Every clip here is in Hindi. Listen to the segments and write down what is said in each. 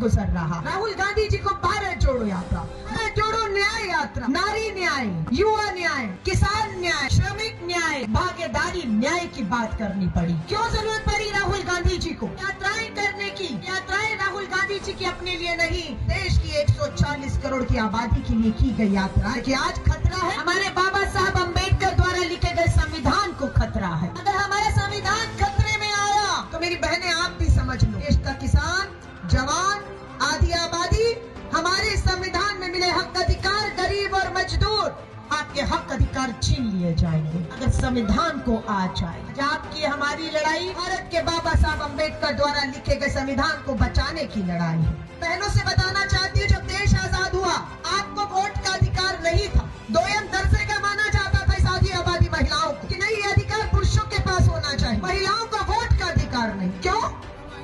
गुजर रहा। राहुल गांधी जी को भारत जोड़ो यात्रा, भारत जोड़ो न्याय यात्रा, नारी न्याय, युवा न्याय, किसान न्याय, श्रमिक न्याय, भागीदारी न्याय की बात करनी पड़ी। क्यों जरूरत पड़ी राहुल गांधी जी को यात्राएं करने की? यात्राएं राहुल गांधी जी की अपने लिए नहीं, देश की 140 करोड़ की आबादी के लिए की गई यात्रा है। कि आज खतरा है हमारे बाबा साहब अम्बेडकर द्वारा लिखे गए संविधान को खतरा है। अगर हमारा संविधान खतरे में आया तो मेरी बहनें आप भी समझ लो, देश का किसान, जवान, आधी आबादी, हमारे संविधान में मिले हक अधिकार, गरीब और मजदूर, आपके हक अधिकार छीन लिए जाएंगे अगर संविधान को आ जाए। आपकी हमारी लड़ाई भारत के बाबा साहब अम्बेडकर द्वारा लिखे गए संविधान को बचाने की लड़ाई है। बहनों से बताना चाहती हूँ, जब देश आजाद हुआ आपको वोट का अधिकार नहीं था, दोयम दर्जे का माना जाता था इस आधी आबादी महिलाओं को कि नहीं, ये अधिकार पुरुषों के पास होना चाहिए, महिलाओं का वोट का अधिकार नहीं। क्यों?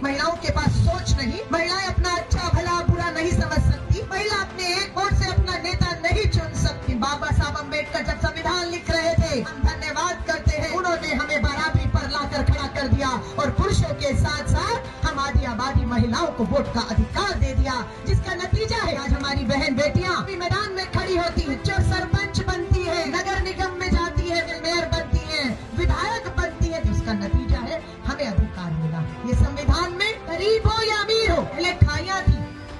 महिलाओं के पास सोच नहीं, महिलाएं अपना अच्छा भला बुरा नहीं समझ सकती, महिला अपने एक वोट से अपना नेता नहीं चुन सकती। बाबा साहब अम्बेडकर जब संविधान लिख रहे थे, हम धन्यवाद करते हैं, उन्होंने हमें बराबरी पर लाकर खड़ा कर दिया और पुरुषों के साथ साथ हम आधी आबादी महिलाओं को वोट का अधिकार दे दिया, जिसका नतीजा है आज हमारी बहन बेटियां मैदान में खड़ी होती है, जो सरपंच बनती है, नगर निगम में जाती है, मेयर बनती है, विधायक बनती है, जिसका नतीजा है हमें अधिकार मिला। ये संविधान में गरीब हो या अमीर हो, पहले खाइयां थी,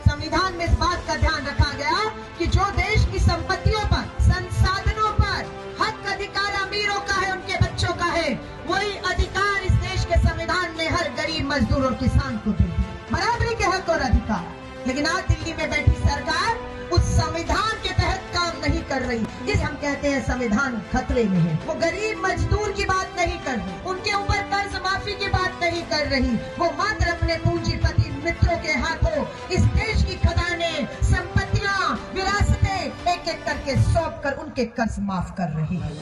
संविधान में इस बात का ध्यान रखा गया कि जो देश की संपत्तियों पर, संसाधनों पर हक अधिकार अमीरों का है, उनके बच्चों का है, वही अधिकार इस देश के संविधान ने हर गरीब मजदूर और किसान को दे दिया, बराबरी के हक और अधिकार। लेकिन आज दिल्ली में बैठी सरकार उस संविधान के तहत काम नहीं कर रही, जिसे हम कहते हैं संविधान खतरे में है। वो गरीब मजदूर की बात नहीं कर रही, उनके ऊपर कर्ज माफी की बात नहीं कर रही, वो मात्र अपने पूंजीपति मित्रों के हाथों इस देश की खजाने, संपत्तियां, विरासतें एक एक करके सौंप कर उनके कर्ज माफ कर रही है।